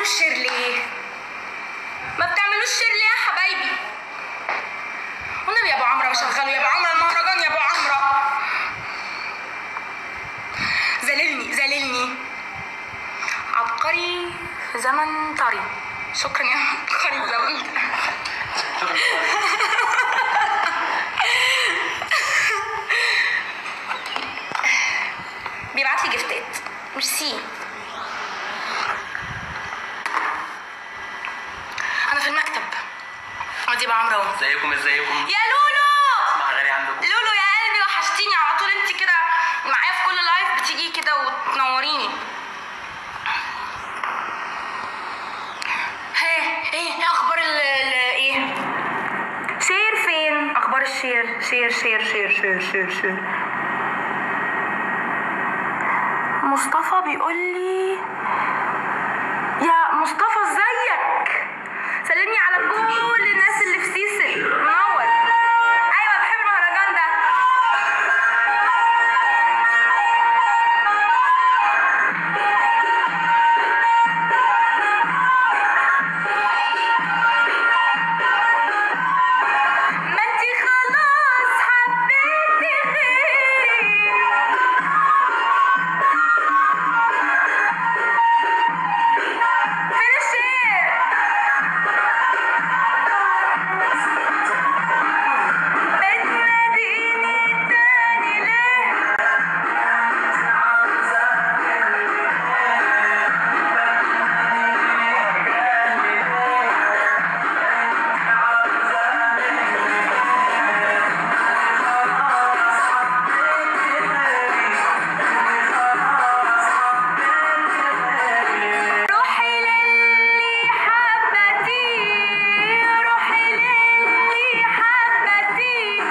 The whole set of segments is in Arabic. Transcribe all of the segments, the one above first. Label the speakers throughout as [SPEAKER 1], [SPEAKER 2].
[SPEAKER 1] بتعملوش شير ليه؟ ما بتعملوش شير ليه يا حبايبي؟ والنبي يا ابو عمرو بشغله يا ابو عمرو المهرجان يا ابو عمرو. زللني عبقري في زمن طري. شكرا يا عبقري في زمن طري. بيبعت لي جفتات. ميرسي. انا في المكتب. ودي ابو عمرو.
[SPEAKER 2] ازيكم
[SPEAKER 1] يا لولو.
[SPEAKER 2] اسمع غالي عندكم.
[SPEAKER 1] لولو يا قلبي وحشتيني على طول. انت كده معايا في كل لايف بتيجي كده وتنوريني. ايه اخبار ايه شير؟ فين اخبار الشير؟ شير. مصطفى بيقول لي يا مصطفى ازيك، سلمني على كل الناس اللي في سيسل. منور. ايوه بحب المهرجان ده. ما انتي خلاص حبيتي غيري. فين الشير؟ بتناديني تاني ليه؟ روحي للي حبتيه، روحي للي حبتيه.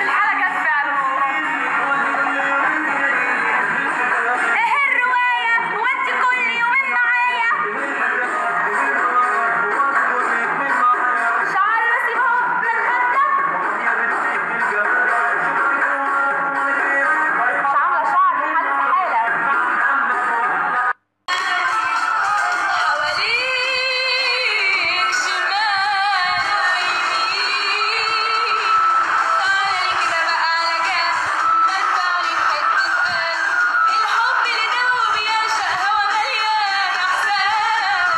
[SPEAKER 1] الحالة جت فعلا. ايه الرواية وانت كل يومين معايا؟ شعري بسيبه متغطى. مش عاملة شعر في حالة حالة. حواليك شمال ويمين. تعالي كده بقى على جنب، متعلي في حتة قلب. الحب اللي دوب يعشق هوا مليان احساس.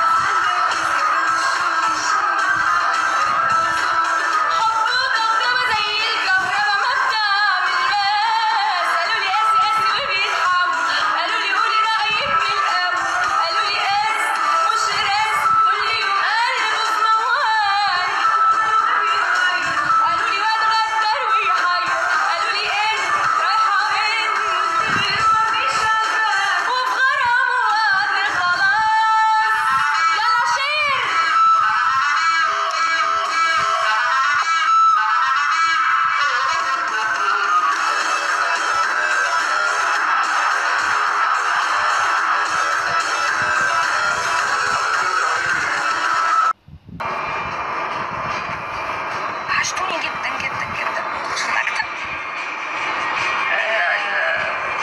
[SPEAKER 1] حب وكوكبة زي الكهربا ما بتعمل ماس. قالولي قاسي وبيتحول، قالولي قولي رأيك بالقوي، قالولي قاسي مش راسي كل يوم قلبه في موال. قالولي واد غدار ويحير، قالولي ايه رايحة فين مفيش شباب وفي غرامه وقت خلاص. يلا شير. وحشتوني جدا في المكتب.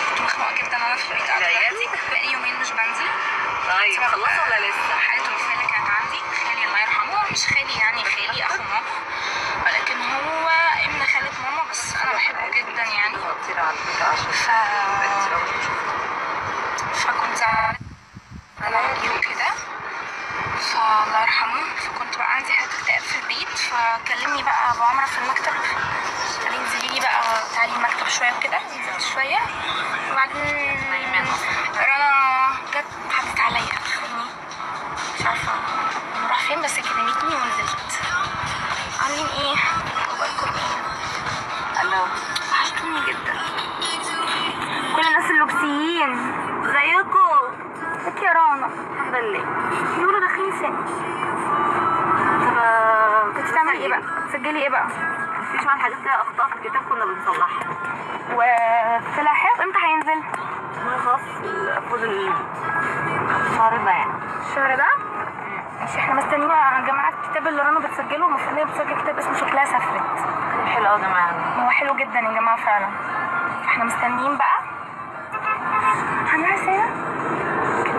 [SPEAKER 1] كنت مخنوقة جدا انا في البيت قاعدة لوحدي. بقالي يومين مش بنزل.
[SPEAKER 2] طيب خلصوا ولا لسه؟
[SPEAKER 1] حالة الوفاة كانت عندي. خالي الله يرحمه، مش خالي يعني خالي اخو ماما، ولكن هو ابن خالة ماما، بس انا بحبه جدا يعني. فكنت زعلانة عليه كده، فالله يرحمه. فكنت بقى عندي حالة اكتئاب في البيت، فكلمني بقى ابو عمرو في المكتب، قال لي انزلي لي بقى تعالي المكتب شويه وكده. نزلت شويه وبعدين رنا جت حطت عليا خدني، مش عارفه نروح فين، بس كلمتني ونزلت. عاملين ايه؟ اخباركم ايه؟ الو. وحشتوني جدا كل الناس اللوكسيين. ازيكم؟ ازيك يا رنا؟ الحمد لله. بيقولوا داخلين سنة. طب كنت بتعملي ايه بقى؟ بتسجلي ايه بقى؟
[SPEAKER 3] في شوية حاجات كده أخطاء في الكتاب كنا بنصلحها.
[SPEAKER 1] وتلاحق امتى هينزل؟
[SPEAKER 3] خلاص المفروض الشهر ده يعني.
[SPEAKER 1] الشهر ده؟ ماشي، احنا مستنيين يا جماعه الكتاب اللي رنا بتسجله. المفروض هي بتسجل كتاب اسمه شكلها سافرت.
[SPEAKER 3] حلو قوي يا جماعه.
[SPEAKER 1] هو حلو جدا يا جماعه فعلا. احنا مستنيين بقى. هنعمل ايه؟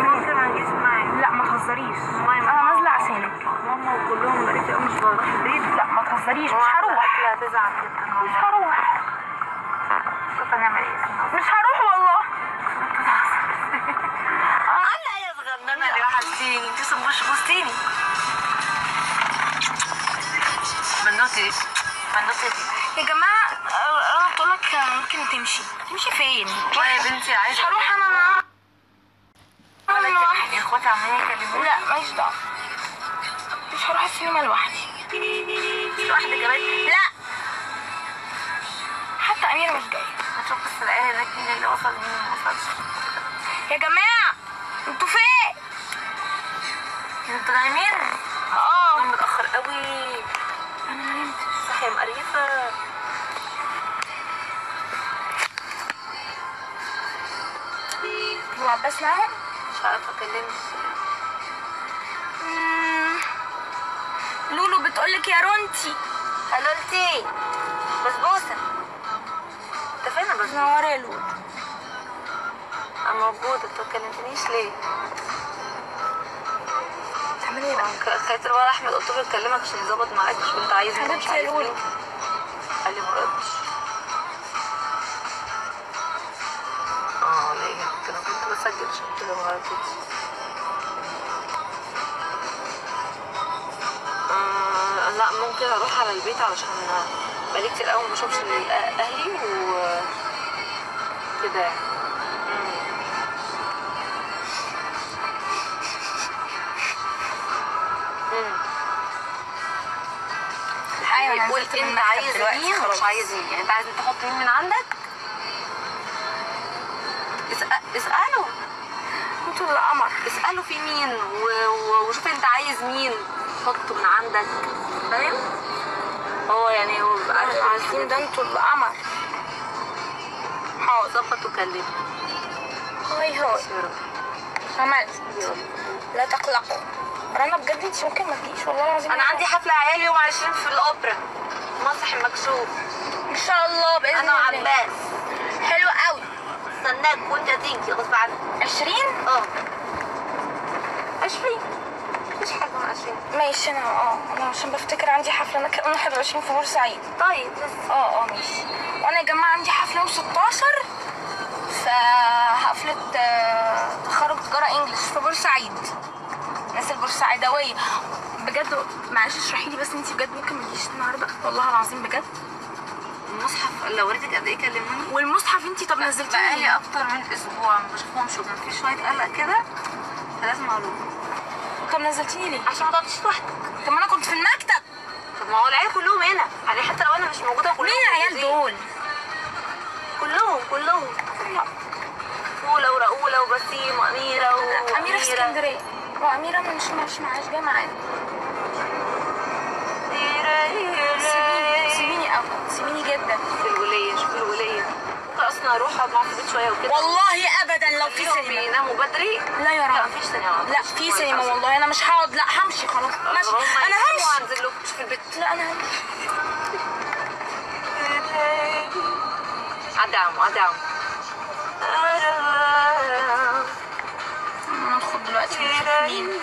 [SPEAKER 3] ممكن ما نجيش معاك.
[SPEAKER 1] لا ما تهزريش، انا نازله عشانك.
[SPEAKER 3] ماما وكلهم بقيت مش بروح البيت.
[SPEAKER 1] لا ما تهزريش، مش هروح.
[SPEAKER 3] لا تزعل جدا.
[SPEAKER 1] مش هروح.
[SPEAKER 3] شوف هنعمل ايه.
[SPEAKER 1] مش هروح والله.
[SPEAKER 3] انا يا صغننه اللي وحشتيني. انت مش بوستيني. بنوتي
[SPEAKER 1] يا جماعه انا بقول لك ممكن تمشي فين؟
[SPEAKER 3] يا بنتي عايزه
[SPEAKER 1] مش هروح انا
[SPEAKER 3] يا اخواتي عمالين يكلموني.
[SPEAKER 1] لا ماليش دعوه، مش هروح السينما لوحدي.
[SPEAKER 3] واحده كمان.
[SPEAKER 1] لا حتى اميره مش جايه.
[SPEAKER 3] هتشوف بس العيله هناك مين اللي وصل مين اللي ما وصلش.
[SPEAKER 1] يا جماعه انتوا فين؟
[SPEAKER 3] انتوا نايمين؟
[SPEAKER 1] اه
[SPEAKER 3] متاخر قوي.
[SPEAKER 1] انا ما نمتش.
[SPEAKER 3] صحي يا مقريفه.
[SPEAKER 1] هو عباس معاهم؟
[SPEAKER 3] مش عارفه اكلمك.
[SPEAKER 1] لولو بتقولك يا رونتي.
[SPEAKER 3] حلولتي بسبوسه. انت فين يا بسبوسه؟
[SPEAKER 1] نورة يا لولو.
[SPEAKER 3] انا موجوده. انت مكلمتنيش ليه؟
[SPEAKER 1] تعملي ايه بقى؟
[SPEAKER 3] خدت الولد احمد قلت له يكلمك عشان يظبط معاك. مش كنت عايزني؟ مش
[SPEAKER 1] حبيبتي يا
[SPEAKER 3] عايزني.
[SPEAKER 1] لولو.
[SPEAKER 3] قال لي ما ردش. ليه كده كنت بسجل عشان كده ما ردتش. لا ممكن اروح على البيت علشان بقالي كتير قوي ما بشوفش اهلي و كده يعني.
[SPEAKER 1] ايوه انا
[SPEAKER 3] قول
[SPEAKER 1] نزلت من
[SPEAKER 3] انت
[SPEAKER 1] المكتب
[SPEAKER 3] عايز
[SPEAKER 1] دلوقتي
[SPEAKER 3] مين
[SPEAKER 1] خلاص.
[SPEAKER 3] ومش عايز مين. يعني انت عايز تحط مين من عندك؟ اسأله.
[SPEAKER 1] انتوا اللي قمر.
[SPEAKER 3] اسأله في مين وشوف انت عايز مين حطه من عندك. فاهم؟ هو يعني هو بيبقى عارف
[SPEAKER 1] عايزين ده انتوا اللي قمر. حاضر.
[SPEAKER 3] ظبط وكلمه.
[SPEAKER 1] هاي عملت. لا تقلقوا. رنا بجد انت ممكن ما تجيش والله العظيم.
[SPEAKER 3] انا عندي حفلة عيال يوم 20 في الاوبرا مسرح المكشوف.
[SPEAKER 1] ان شاء الله باذن
[SPEAKER 3] انا
[SPEAKER 1] الله.
[SPEAKER 3] وعباس.
[SPEAKER 1] حلو قوي.
[SPEAKER 3] استناك وانت تيجي غصب عنك.
[SPEAKER 1] 20
[SPEAKER 3] 20 مفيش حاجة من 20.
[SPEAKER 1] ماشي. انا عشان بفتكر عندي حفله انا كمان 21 في بورسعيد.
[SPEAKER 3] طيب لسه.
[SPEAKER 1] ماشي. وانا يا جماعه عندي حفله يوم 16 في حفله تخرج تجاره انجلش في بورسعيد. الناس البورسعيداويه بجد معلش اشرحي لي بس انتي بجد ممكن ما تجيش النهارده والله العظيم بجد.
[SPEAKER 3] المصحف لو وريتك قد ايه كلموني.
[SPEAKER 1] والمصحف انتي طب نزلتيه
[SPEAKER 3] بقالي اكتر من اسبوع ما بشوفهمش وكان في شويه قلق كده فلازم اقولهم.
[SPEAKER 1] طب نزلتيني ليه؟
[SPEAKER 3] عشان ما تقعديش لوحدك.
[SPEAKER 1] طب ما انا كنت في المكتب.
[SPEAKER 3] طب ما هو العيال كلهم هنا يعني حتى لو انا مش موجوده كلهم.
[SPEAKER 1] مين العيال دول؟
[SPEAKER 3] كلهم فوله ورؤوله وبسيم واميره
[SPEAKER 1] اميره في اسكندريه واميره مش معاش جايه معانا. سيبيني قوي سيبيني جدا.
[SPEAKER 3] في الوليه. شوفي الوليه ممكن اصلا اروح اقعد معاهم في البيت شويه وكده.
[SPEAKER 1] والله ابدا لو في
[SPEAKER 3] خليهم
[SPEAKER 1] سينما.
[SPEAKER 3] بيناموا بدري.
[SPEAKER 1] لا يا
[SPEAKER 3] لا
[SPEAKER 1] رب.
[SPEAKER 3] مفيش سينما.
[SPEAKER 1] لا في سينما والله. انا مش هقعد. لا همشي خلاص ماشي. انا همشي.
[SPEAKER 3] هنزل لكم في البيت.
[SPEAKER 1] لا انا همشي.
[SPEAKER 3] عدي عمو.
[SPEAKER 1] ندخل دلوقتي نشوف مين.